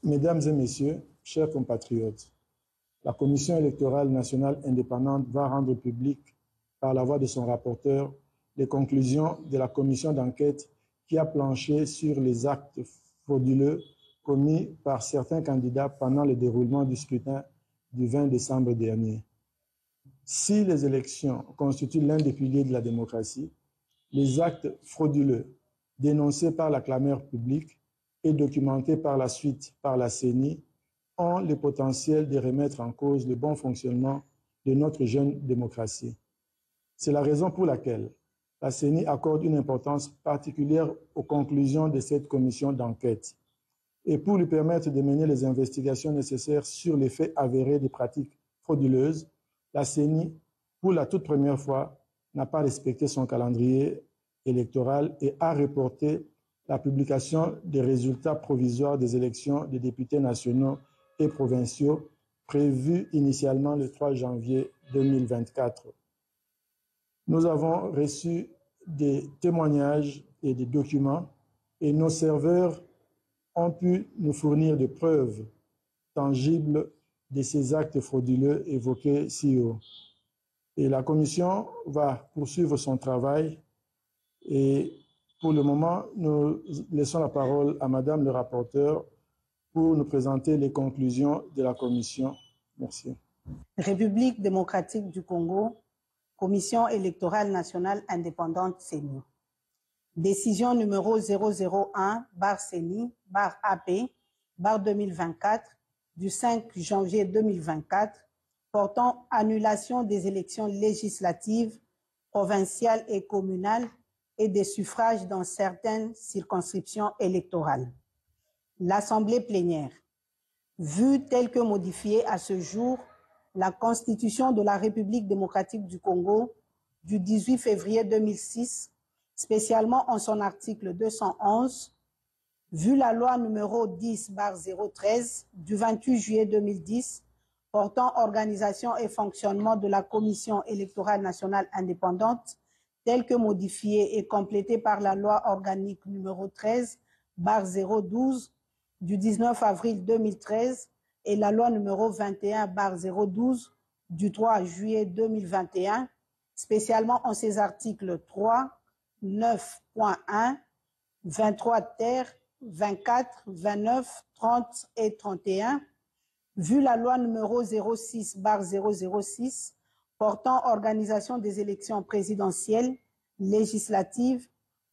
Mesdames et messieurs, chers compatriotes, la Commission électorale nationale indépendante va rendre public, par la voix de son rapporteur, les conclusions de la commission d'enquête qui a planché sur les actes frauduleux commis par certains candidats pendant le déroulement du scrutin du 20 décembre dernier. Si les élections constituent l'un des piliers de la démocratie, les actes frauduleux dénoncés par la clameur publique et documentés par la suite par la CENI ont le potentiel de remettre en cause le bon fonctionnement de notre jeune démocratie. C'est la raison pour laquelle la CENI accorde une importance particulière aux conclusions de cette commission d'enquête. Et pour lui permettre de mener les investigations nécessaires sur les faits avérés des pratiques frauduleuses, la CENI, pour la toute première fois, n'a pas respecté son calendrier électoral et a reporté la publication des résultats provisoires des élections des députés nationaux et provinciaux prévues initialement le 3 janvier 2024. Nous avons reçu des témoignages et des documents et nos serveurs ont pu nous fournir des preuves tangibles de ces actes frauduleux évoqués si haut. Et la Commission va poursuivre son travail et pour le moment, nous laissons la parole à Madame le rapporteur pour nous présenter les conclusions de la Commission. Merci. République démocratique du Congo, Commission électorale nationale indépendante CENI. Décision numéro 001/CENI/AP/2024 du 5 janvier 2024 portant annulation des élections législatives, provinciales et communales et des suffrages dans certaines circonscriptions électorales. L'Assemblée plénière, vue telle que modifiée à ce jour, la Constitution de la République démocratique du Congo du 18 février 2006, spécialement en son article 211, vu la loi numéro 10/013 du 28 juillet 2010 portant organisation et fonctionnement de la Commission électorale nationale indépendante, telle que modifiée et complétée par la loi organique numéro 13/012 du 19 avril 2013 et la loi numéro 21/012 du 3 juillet 2021, spécialement en ses articles 3, 9.1, 23 ter, 24, 29, 30 et 31, vu la loi numéro 06/006 portant organisation des élections présidentielles, législatives,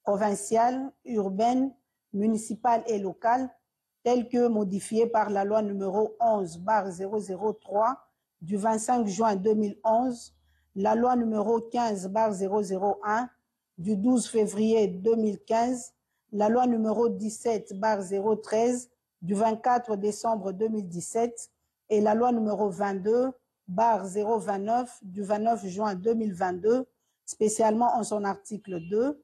provinciales, urbaines, municipales et locales, telle que modifiée par la loi numéro 11/003 du 25 juin 2011, la loi numéro 15/001 du 12 février 2015, la loi numéro 17/013 du 24 décembre 2017 et la loi numéro 22/029 du 29 juin 2022, spécialement en son article 2,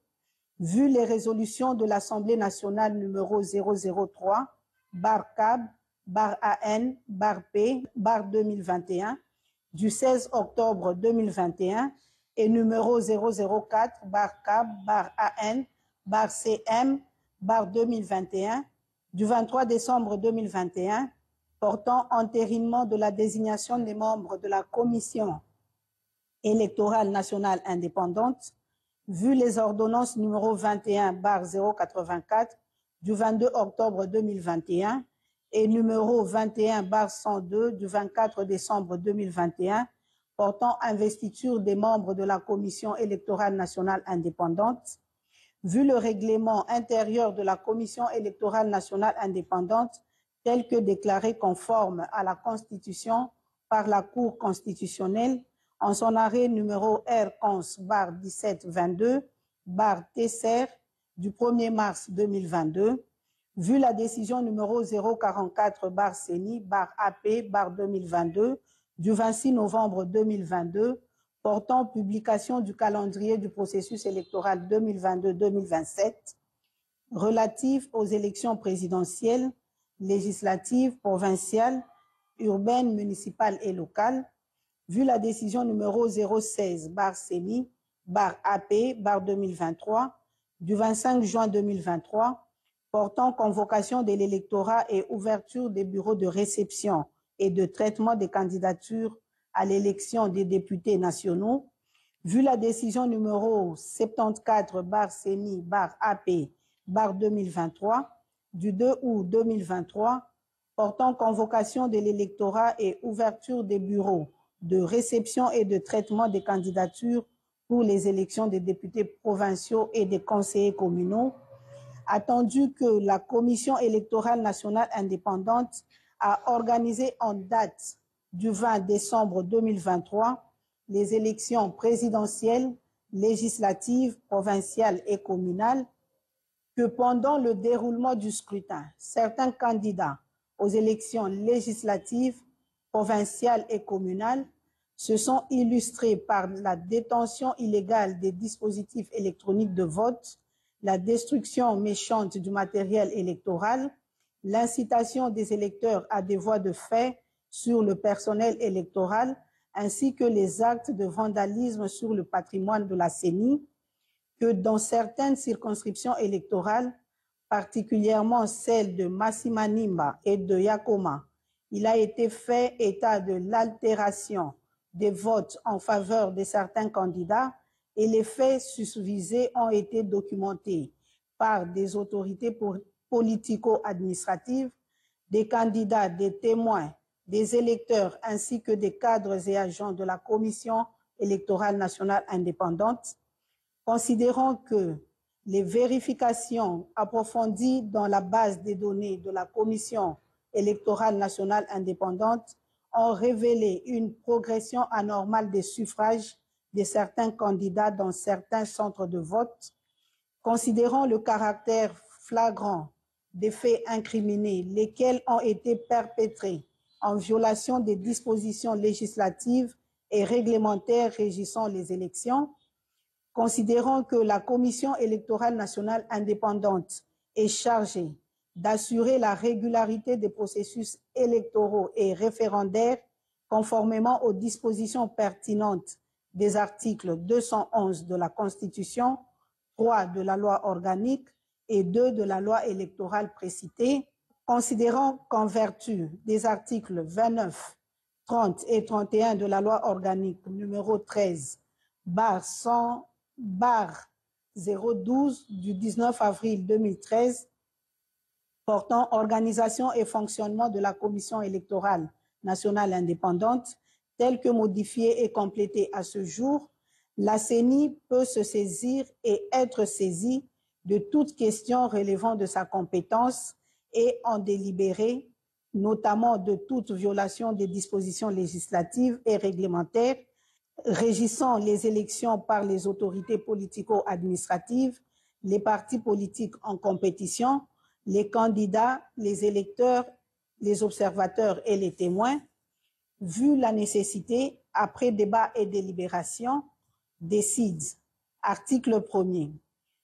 vu les résolutions de l'Assemblée nationale numéro 003/CAB/AN/P/2021 du 16 octobre 2021 et numéro 004/CAB/AN/CM/2021 du 23 décembre 2021 portant entérinement de la désignation des membres de la Commission électorale nationale indépendante, vu les ordonnances numéro 21/084 du 22 octobre 2021 et numéro 21/102 du 24 décembre 2021 portant investiture des membres de la Commission électorale nationale indépendante, vu le règlement intérieur de la Commission électorale nationale indépendante tel que déclaré conforme à la Constitution par la Cour constitutionnelle en son arrêt numéro R-1722/TCR du 1er mars 2022, vu la décision numéro 044/CENI/AP/2022 du 26 novembre 2022 portant publication du calendrier du processus électoral 2022-2027 relatif aux élections présidentielles, législatives, provinciales, urbaines, municipales et locales, vu la décision numéro 016/CENI/AP/2023 du 25 juin 2023 portant convocation de l'électorat et ouverture des bureaux de réception et de traitement des candidatures à l'élection des députés nationaux, vu la décision numéro 74/CENI/AP/2023 du 2 août 2023 portant convocation de l'électorat et ouverture des bureaux de réception et de traitement des candidatures pour les élections des députés provinciaux et des conseillers communaux, attendu que la Commission électorale nationale indépendante a organisé en date du 20 décembre 2023 les élections présidentielles, législatives, provinciales et communales, que pendant le déroulement du scrutin, certains candidats aux élections législatives, provinciales et communales se sont illustrés par la détention illégale des dispositifs électroniques de vote, la destruction méchante du matériel électoral, l'incitation des électeurs à des voies de fait sur le personnel électoral, ainsi que les actes de vandalisme sur le patrimoine de la CENI, que dans certaines circonscriptions électorales, particulièrement celles de Massimanimba et de Yakoma, il a été fait état de l'altération des votes en faveur de certains candidats et les faits susvisés ont été documentés par des autorités politico-administratives, des candidats, des témoins, des électeurs ainsi que des cadres et agents de la Commission électorale nationale indépendante, considérant que les vérifications approfondies dans la base des données de la Commission électorale nationale indépendante ont révélé une progression anormale des suffrages de certains candidats dans certains centres de vote, considérant le caractère flagrant des faits incriminés, lesquels ont été perpétrés en violation des dispositions législatives et réglementaires régissant les élections, considérant que la Commission électorale nationale indépendante est chargée d'assurer la régularité des processus électoraux et référendaires conformément aux dispositions pertinentes des articles 211 de la Constitution, 3 de la loi organique et 2 de la loi électorale précitée, considérant qu'en vertu des articles 29, 30 et 31 de la loi organique numéro 13/100/012 du 19 avril 2013 portant organisation et fonctionnement de la Commission électorale nationale indépendante, telle que modifiée et complétée à ce jour, la CENI peut se saisir et être saisie de toute question relevant de sa compétence et en délibérer, notamment de toute violation des dispositions législatives et réglementaires régissant les élections par les autorités politico-administratives, les partis politiques en compétition, les candidats, les électeurs, les observateurs et les témoins, vu la nécessité, après débat et délibération, décide, article 1er,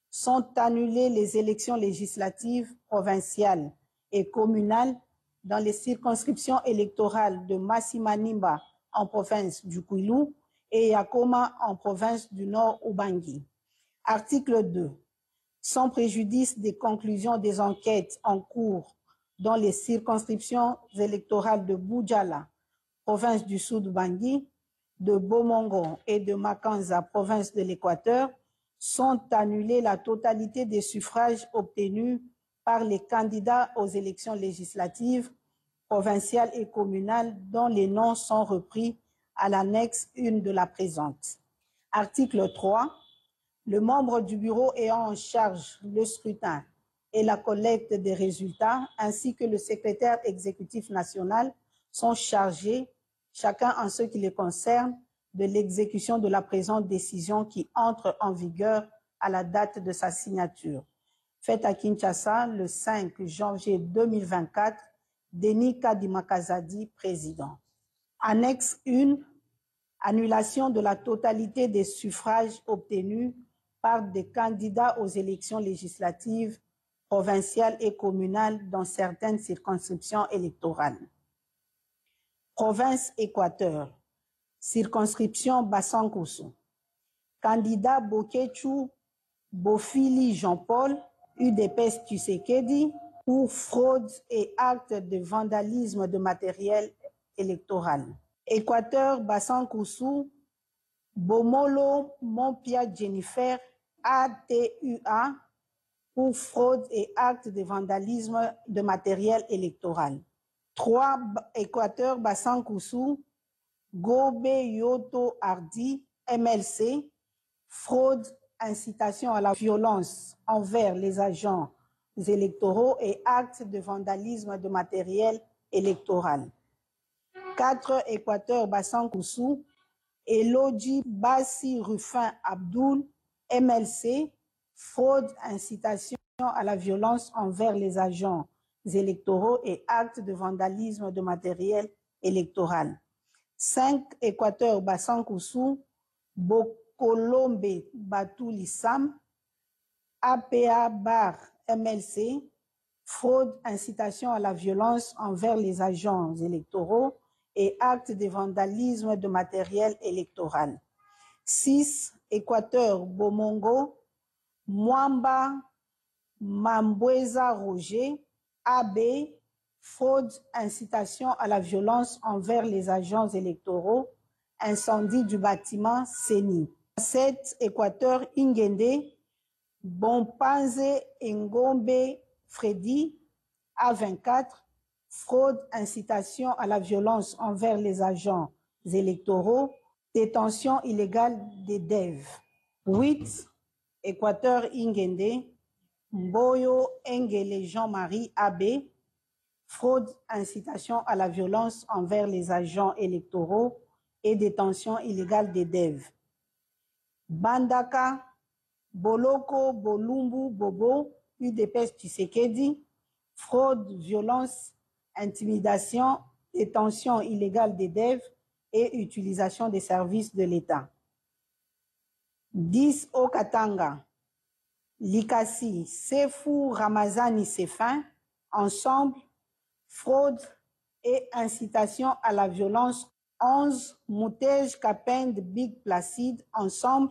sont annulées les élections législatives, provinciales et communales dans les circonscriptions électorales de Massimanimba en province du Kwilu et Yakoma en province du Nord Ubangi. Article 2. Sans préjudice des conclusions des enquêtes en cours dans les circonscriptions électorales de Boudjala, province du Sud Ubangi, de Bomongo et de Makanza, province de l'Équateur, sont annulés la totalité des suffrages obtenus par les candidats aux élections législatives, provinciales et communales dont les noms sont repris à l'annexe 1 de la présente. Article 3. Le membre du bureau ayant en charge le scrutin et la collecte des résultats, ainsi que le secrétaire exécutif national, sont chargés, chacun en ce qui les concerne, de l'exécution de la présente décision qui entre en vigueur à la date de sa signature. Faite à Kinshasa le 5 janvier 2024, Denis Kadimakazadi, président. Annexe 1. Annulation de la totalité des suffrages obtenus par des candidats aux élections législatives, provinciales et communales dans certaines circonscriptions électorales. Province Équateur, circonscription Bassankosso. Candidat Bokechu Bofili Jean-Paul, UDPS Tshisekedi, pour fraude et actes de vandalisme de matériel électoral. Équateur, Bassan Koussou, Bomolo, Mompia Jennifer, ATUA, pour fraude et actes de vandalisme de matériel électoral. 3. Équateur, Bassan Koussou, Gobe Yoto Hardy, MLC, fraude, incitation à la violence envers les agents électoraux et actes de vandalisme de matériel électoral. 4. Équateur, Bassan Koussou, Elodji Bassi Rufin Abdoul, MLC, fraude, incitation à la violence envers les agents électoraux et actes de vandalisme de matériel électoral. 5. Équateur, Bassan Koussou, Bokolombe Batouli Sam, APA Bar MLC, fraude, incitation à la violence envers les agents électoraux et actes de vandalisme de matériel électoral. 6. Équateur, Bomongo, Mwamba Mambweza Roger, AB, fraude, incitation à la violence envers les agents électoraux, incendie du bâtiment CENI. 7. Équateur, Ingende, Bompanze Ngombe Freddy, A24, fraude, incitation à la violence envers les agents électoraux, détention illégale des DEV. 8. Équateur, Ingende, Mboyo Engele Jean-Marie AB, fraude, incitation à la violence envers les agents électoraux et détention illégale des DEV. Bandaka, Boloko Bolumbu Bobo, UDPS Tshisekedi, fraude, violence, intimidation, détention illégale des DEV et utilisation des services de l'État. 10. Okatanga, Likasi, Sefou Ramazani Sefin, ensemble, fraude et incitation à la violence. 11. Moutej Kapend Big Placide, ensemble,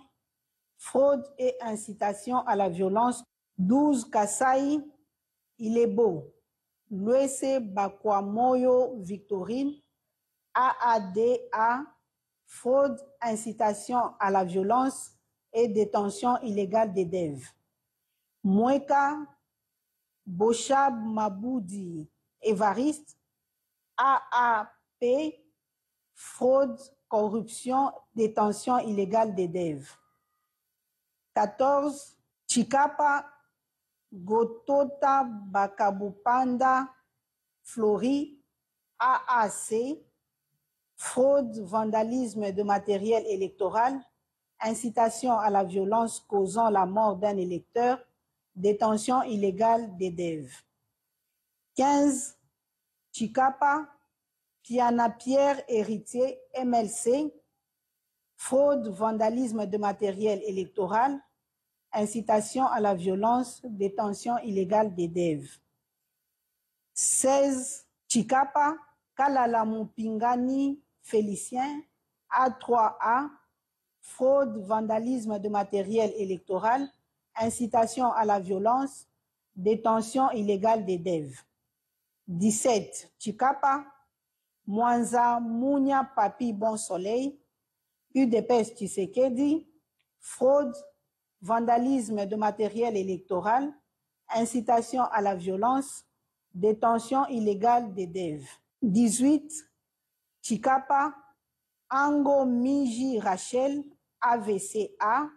fraude et incitation à la violence. 12. Kasai Ilebo, Luese Bakwamoyo Victorine, AADA, fraude, incitation à la violence et détention illégale des DEV. Mweka Boshab Maboudi Évariste, AAP, fraude, corruption, détention illégale des DEV. 14. Chikapa Gotota Bakabupanda Flori, AAC, fraude, vandalisme de matériel électoral, incitation à la violence causant la mort d'un électeur, détention illégale des DEV. 15. Chikapa Piana Pierre Héritier, MLC, fraude, vandalisme de matériel électoral, incitation à la violence, détention illégale des DEV. 16. Chikapa Kalala Mupingani Félicien, A3A, fraude, vandalisme de matériel électoral, incitation à la violence, détention illégale des DEV. 17. Chikapa Mwanza Mounia Papi Bon Soleil, UDPS Tshisekedi, fraude, vandalisme de matériel électoral, incitation à la violence, détention illégale des DEV. 18. Chikapa Ango Miji Rachel, AVCA,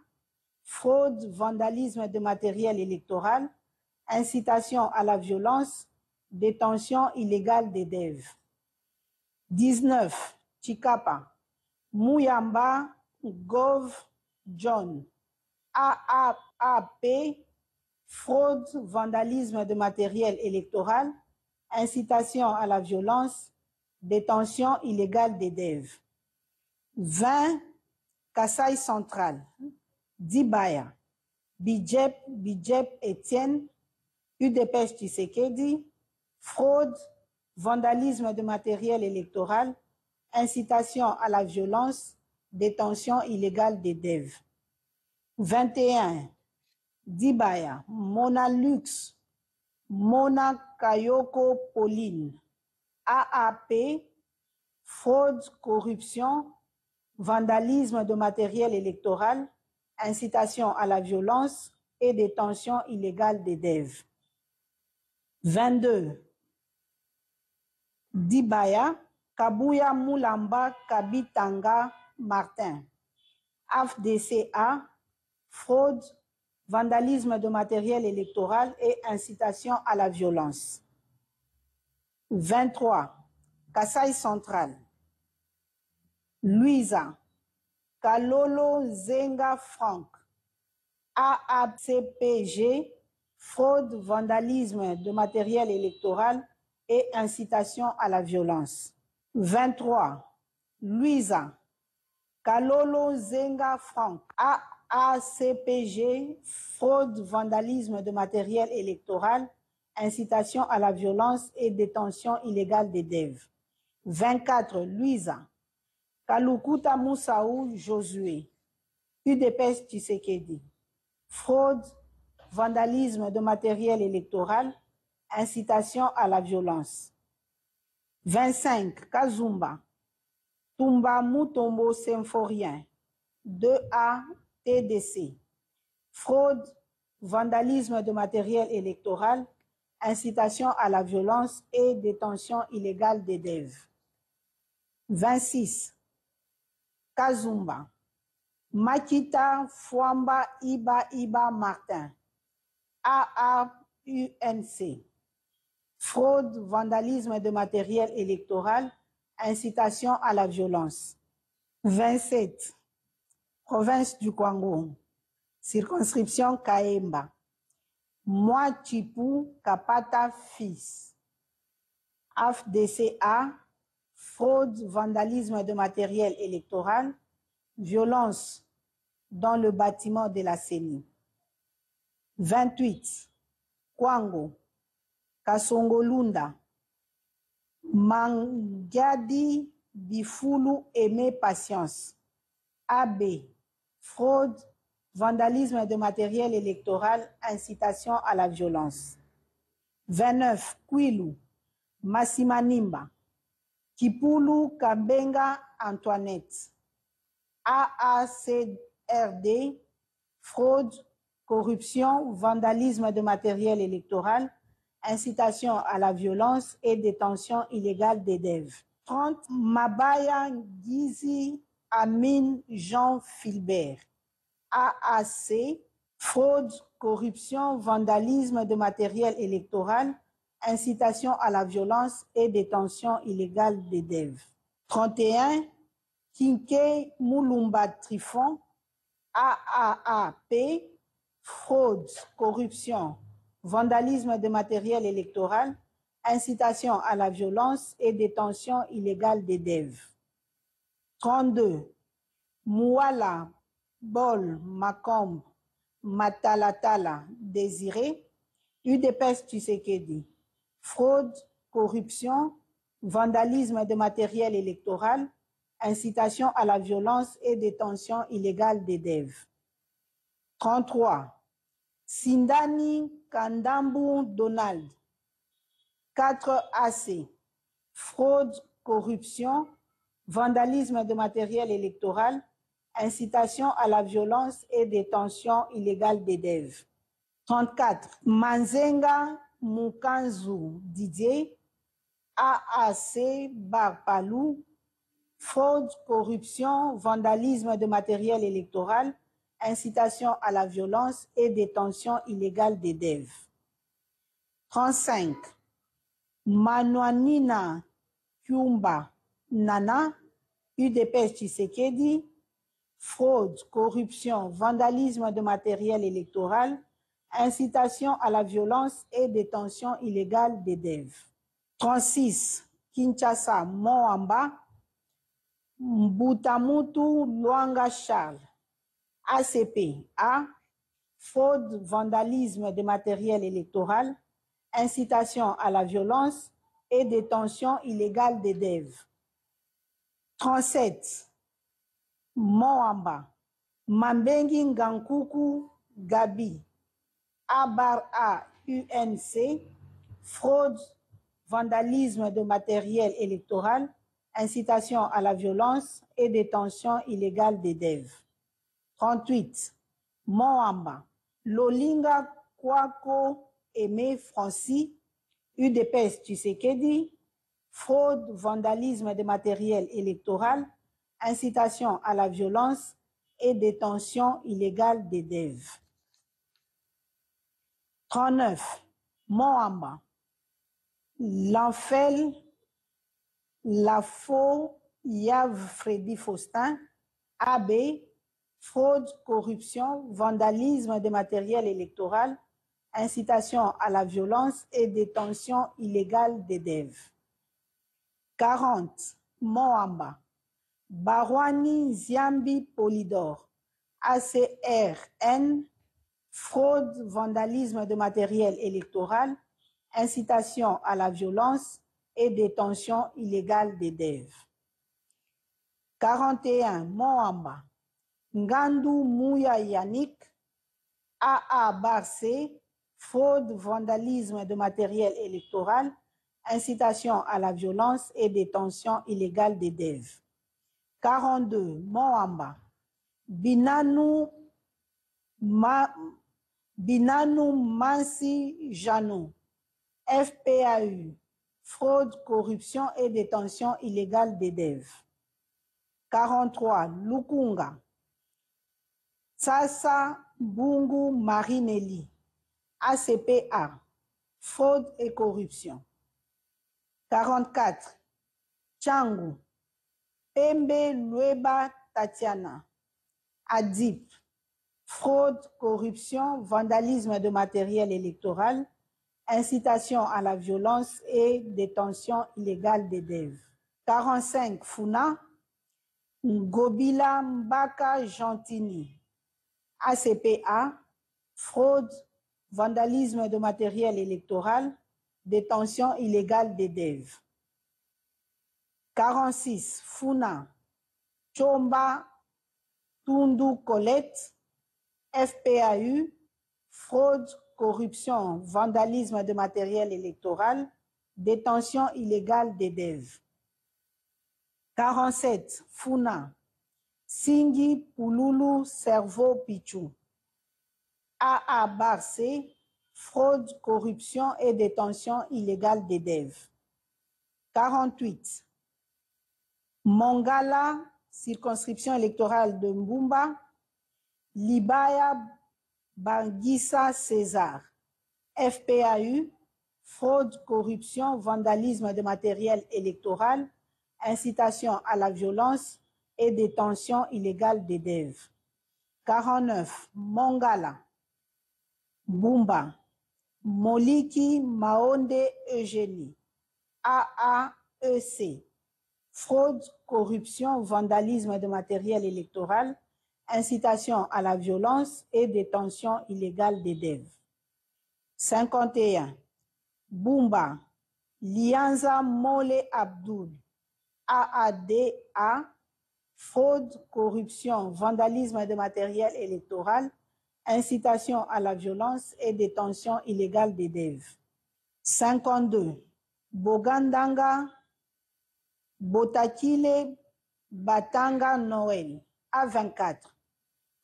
fraude, vandalisme de matériel électoral, incitation à la violence, détention illégale des DEV. 19. Chikapa Mouyamba Gov John, AAP, fraude, vandalisme de matériel électoral, incitation à la violence, détention illégale des DEV. 20. Kasaï Central, Dibaya, Bidjep Etienne, UDPS Tshisekedi, fraude, vandalisme de matériel électoral, incitation à la violence, détention illégale des DEV. 21. Dibaya, Mona Lux, Mona Kayoko Pauline, AAP, fraude, corruption, vandalisme de matériel électoral, incitation à la violence et détention illégale des DEV. 22. Dibaya, Kabuya Moulamba Kabitanga Martin, AFDCA, fraude, vandalisme de matériel électoral et incitation à la violence. 23. Kasaï Central, Louisa, Kalolo Zenga Franck, AACPG, fraude, vandalisme de matériel électoral et incitation à la violence. 23. Louisa, Kalolo Zenga Franck, AACPG, fraude, vandalisme de matériel électoral, incitation à la violence et détention illégale des DEV. 24. Louisa, Kalukuta Moussaou Josué, UDPS Tshisekedi, fraude, vandalisme de matériel électoral, incitation à la violence. 25. Kazumba, Tumba Mutombo Symphorien, 2A TDC, fraude, vandalisme de matériel électoral, incitation à la violence et détention illégale des DEV. 26. Kazumba, Makita Fwamba Iba Martin, AAUNC, fraude, vandalisme de matériel électoral, incitation à la violence. 27. Province du Kwango, circonscription Kaemba, Mwachipu Kapata Fils, AFDCA, fraude, vandalisme de matériel électoral, violence dans le bâtiment de la CENI. 28. Kwango, Kasongolunda, Mangiadi Bifulu Aimé Patience, AB, fraude, vandalisme de matériel électoral, incitation à la violence. 29. Kwilu, Massimanimba, Kipulu Kambenga Antoinette, AACRD, fraude, corruption, vandalisme de matériel électoral, incitation à la violence et détention illégale des DEV. 30. Mabaya Gizi Amin Jean Filbert, AAC, fraude, corruption, vandalisme de matériel électoral, incitation à la violence et détention illégale des DEV. 31. Kinke Moulumba Trifon, AAAP, fraude, corruption, vandalisme de matériel électoral, incitation à la violence et détention illégale des DEV. 32. Mouala Bol Makombe Matalatala Désiré, UDPS Tshisekedi, fraude, corruption, vandalisme de matériel électoral, incitation à la violence et détention illégale des DEV. 33. Sindani Kandambu Donald, 4AC, fraude, corruption, vandalisme de matériel électoral, incitation à la violence et détention illégale des DEV. 34. Manzenga Mukanzu Didier, AAC Barpalou, fraude, corruption, vandalisme de matériel électoral, incitation à la violence et détention illégale des DEV. 35. Manouanina Kyumba Nana, UDPS Tshisekedi, fraude, corruption, vandalisme de matériel électoral, incitation à la violence et détention illégale des DEV. 36. Kinshasa Moamba, Mbutamutu Luanga Charles, ACP, A, fraude, vandalisme de matériel électoral, incitation à la violence et détention illégale des DEV. 37. Moamba, Mambengi Ngankuku Gabi, A UNC, fraude, vandalisme de matériel électoral, incitation à la violence et détention illégale des DEV. 38. Moamba, Lolinga Kwako Aimé Francis, UDPS Tshisekedi, fraude, vandalisme de matériel électoral, incitation à la violence et détention illégale des DEV. 39. Moamba, L'Enfel, Lafo, Yav Freddy Faustin, AB, fraude, corruption, vandalisme de matériel électoral, incitation à la violence et détention illégale des DEV. 40. Moamba, Barwani Ziambi Polydor, ACRN, fraude, vandalisme de matériel électoral, incitation à la violence et détention illégale des DEV. 41. Moamba, Ngandou Mouya Yannick, AA Barcé, fraude, vandalisme de matériel électoral, incitation à la violence et détention illégale des DEV. 42. Moamba, Binanou Mansi Janou, FPAU, fraude, corruption et détention illégale des DEV. 43. Lukunga, Sasa Bungu Marinelli, ACPA, fraude et corruption. 44. Tchangu, Pembe Lueba Tatiana, ADIP, fraude, corruption, vandalisme de matériel électoral, incitation à la violence et détention illégale des DEV. 45. Funa, Ngobila Mbaka Gentini, ACPA, fraude, vandalisme de matériel électoral, détention illégale des DEV. 46. Funa, Chomba Tundu Colette, FPAU, fraude, corruption, vandalisme de matériel électoral, détention illégale des DEV. 47. Funa, Singi Pululu Cerveau Pichou, AA Barcé, fraude, corruption et détention illégale des DEV. 48. Mongala, circonscription électorale de Mbumba, Libaya Bangissa César, FPAU, fraude, corruption, vandalisme de matériel électoral, incitation à la violence et détention illégale des DEV. 49. Mongala, Bumba, Moliki Maonde Eugénie, AAEC, fraude, corruption, vandalisme de matériel électoral, incitation à la violence et détention illégale des DEV. 51. Bumba, Lianza Mole Abdoul, AADA, fraude, corruption, vandalisme de matériel électoral, incitation à la violence et détention illégale des DEV. 52. Bogandanga, Botakile, Batanga Noël, A24,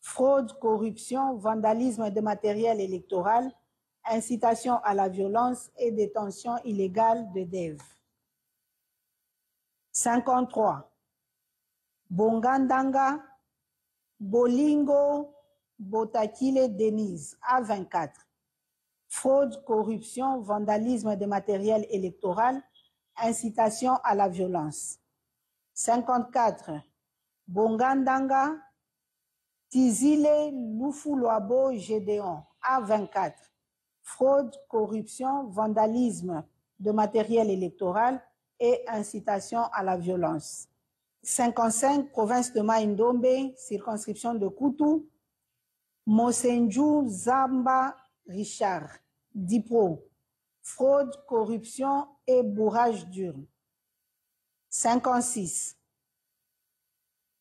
fraude, corruption, vandalisme de matériel électoral, incitation à la violence et détention illégale de DEV. 53. Bongandanga, Bolingo, Botakile Denise, A24, fraude, corruption, vandalisme de matériel électoral, incitation à la violence. 54. Bongandanga, Tizile Lufuloabo Gédéon, A24, fraude, corruption, vandalisme de matériel électoral et incitation à la violence. 55. Province de Maïndombe, circonscription de Koutou, Mosenju Zamba Richard, Dipro, fraude, corruption et bourrage d'urne. 56.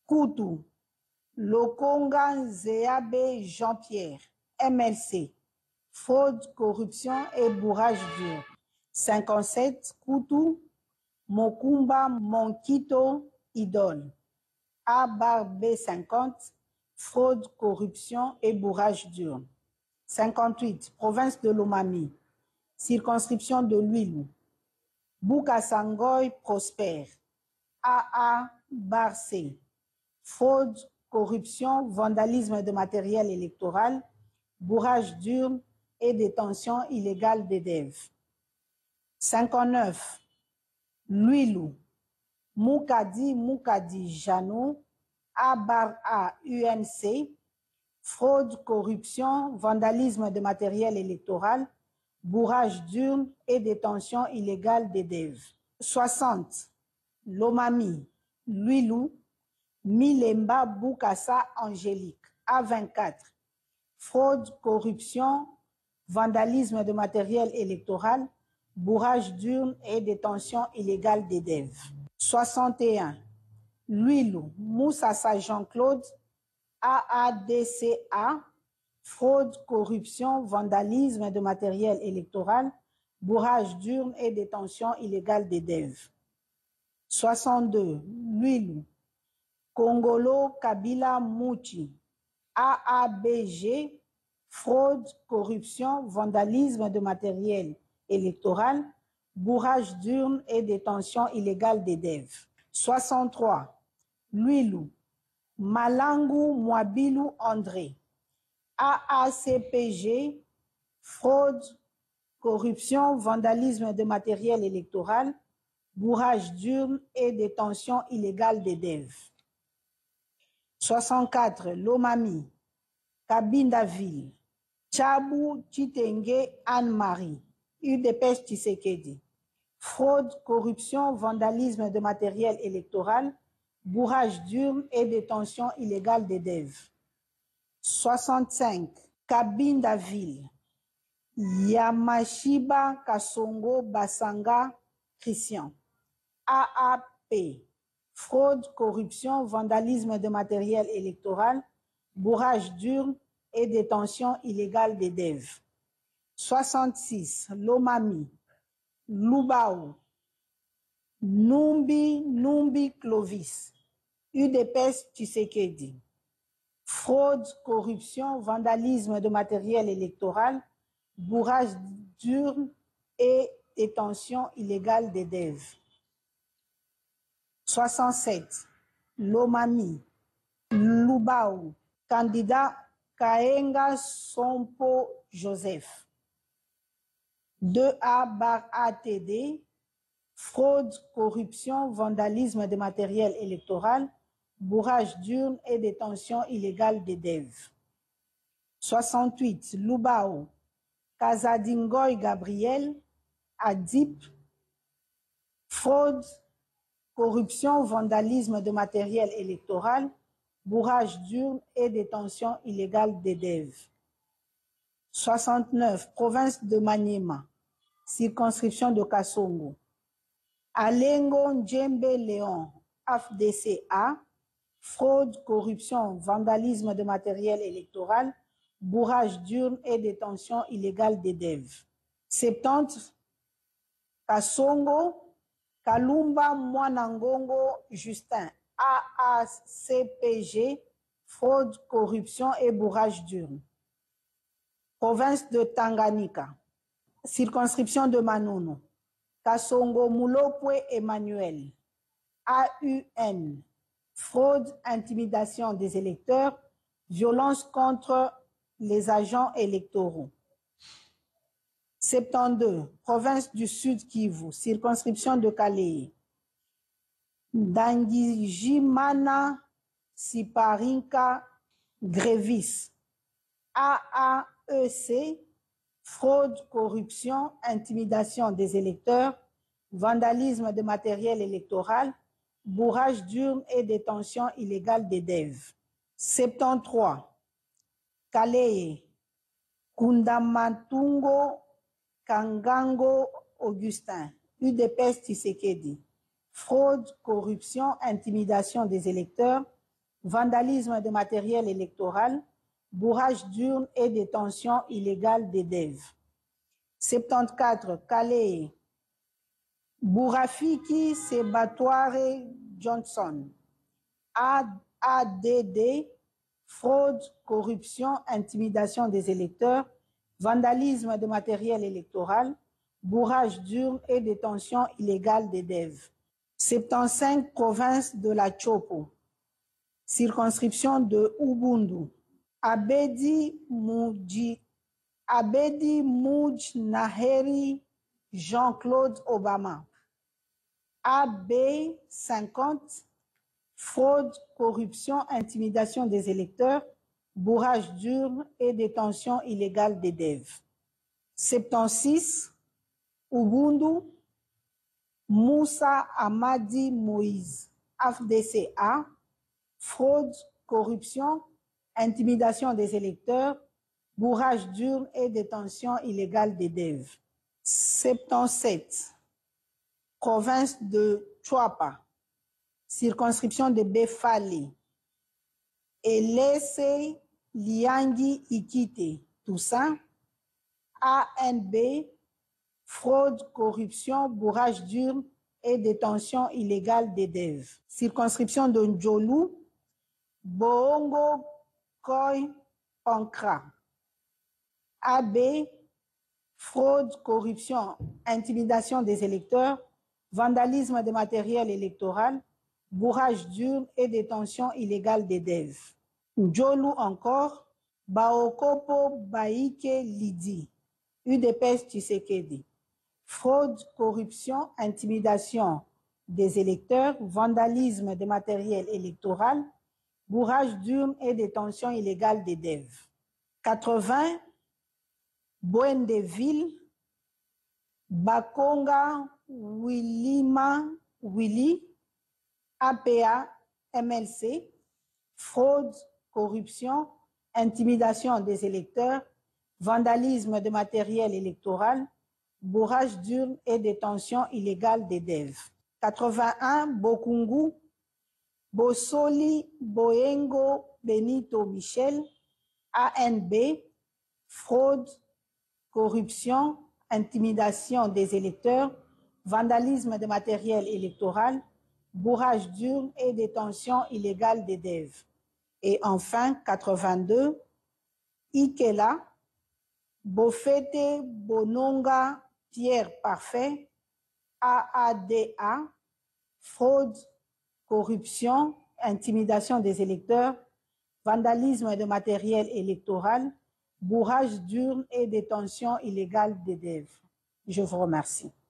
Koutou, Lokonga Zéabe Jean-Pierre, MLC, fraude, corruption et bourrage dur. 57, Kutu, Mokumba, Monkito, Idole. A/B50, fraude, corruption et bourrage dur. 58, province de Lomami, circonscription de Luilou. Boukasangoy Prosper, AA/C, fraude, corruption, vandalisme de matériel électoral, bourrage d'urnes et détention illégale des DEV. 59, Luilou, Moukadi Jano, A/A-UNC, fraude, corruption, vandalisme de matériel électoral, bourrage d'urnes et détention illégale des DEV. 60, Lomami, Luilou, Milemba Boukassa Angélique, A24, fraude, corruption, vandalisme de matériel électoral, bourrage d'urnes et détention illégale des DEV. 61, Luilou, Moussassa Jean-Claude, AADCA, fraude, corruption, vandalisme de matériel électoral, bourrage d'urnes et détention illégale des DEV. 62, Luilou, Kongolo Kabila Mouchi, AABG, fraude, corruption, vandalisme de matériel électoral, bourrage d'urnes et détention illégale des DEV. 63, Luilou, Malangu Mwabilou André, AACPG, fraude, corruption, vandalisme de matériel électoral, bourrage d'urnes et détention illégale des DEV. 64, Lomami, Kabindaville, Tchabou Chitenge Anne-Marie, UDPS Tshisekedi, fraude, corruption, vandalisme de matériel électoral, bourrage d'urnes et détention illégale des DEV. 65, Kabindaville, Yamashiba Kasongo Basanga Christian, AAP, fraude, corruption, vandalisme de matériel électoral, bourrage d'urnes et détention illégale des DEV. 66, Lomami, Lubao, Numbi Clovis, UDPS Tshisekedi, fraude, corruption, vandalisme de matériel électoral, bourrage d'urnes et détention illégale des DEV. 67, Lomami, Lubao, candidat Kaenga Sompo Joseph. 2A/ATD, fraude, corruption, vandalisme de matériel électoral, bourrage d'urnes et détention illégale des DEV. 68, Lubao, Kazadingoy Gabriel, ADIP, fraude, corruption, vandalisme de matériel électoral, bourrage d'urnes et détention illégale des DEV. 69, province de Maniema, circonscription de Kasongo. Alengo Ndjembe Léon, AFDCA, fraude, corruption, vandalisme de matériel électoral, bourrage d'urnes et détention illégale des DEV. 70, Kasongo, Kalumba Mwanangongo Justin, AACPG, fraude, corruption et bourrage d'urnes. Province de Tanganyika, circonscription de Manono, Kasongo Mulopwe Emmanuel, AUN, fraude, intimidation des électeurs, violence contre les agents électoraux. 72, province du Sud Kivu, circonscription de Kalei, Dangijimana Siparinka Grévis, AAEC, fraude, corruption, intimidation des électeurs, vandalisme de matériel électoral, bourrage d'urnes et détention illégale des DEV. 73, Kalei, Kundamatungo Kangango Augustin, UDPS Tshisekedi, fraude, corruption, intimidation des électeurs, vandalisme de matériel électoral, bourrage d'urnes et détention illégale des DEV. 74, Calais, Bourafiki Sebatoire Johnson, ADD, fraude, corruption, intimidation des électeurs, vandalisme de matériel électoral, bourrage d'urnes et détention illégale des DEV. 75, province de la Chopo, circonscription de Ubundu, Abedi Moujnaheri Jean-Claude Obama, AB 50, fraude, corruption, intimidation des électeurs, bourrage d'urnes et détention illégale des DEV. 76, Ubundu, Moussa Amadi Moïse, AFDCA, fraude, corruption, intimidation des électeurs, bourrage d'urnes et détention illégale des DEV. 77, province de Chouapa, circonscription de Befali, Elese Liangi Ikite, Toussaint, ANB, fraude, corruption, bourrage d'urnes et détention illégale des DEV. Circonscription de Ndjolu, Boongo Koy Pankra, AB, fraude, corruption, intimidation des électeurs, vandalisme de matériel électoral, bourrage d'urnes et détention illégale des DEV. Ndjolu encore, Baokopo Baïke Lidi, UDPS Tshisekedi, fraude, corruption, intimidation des électeurs, vandalisme de matériel électoral, bourrage d'urnes et détention illégale des DEV. 80, Boendeville, Bakonga Willima Willy, APA MLC, fraude, corruption, intimidation des électeurs, vandalisme de matériel électoral, bourrage d'urnes et détention illégale des DEV. 81, Bokungu, Bosoli Boengo Benito Michel, ANB, fraude, corruption, intimidation des électeurs, vandalisme de matériel électoral, bourrage d'urnes et détention illégale des DEV. Et enfin, 82, Ikela, Bofete Bononga Pierre Parfait, AADA, fraude, corruption, intimidation des électeurs, vandalisme de matériel électoral, bourrage d'urnes et détention illégale des DEV. Je vous remercie.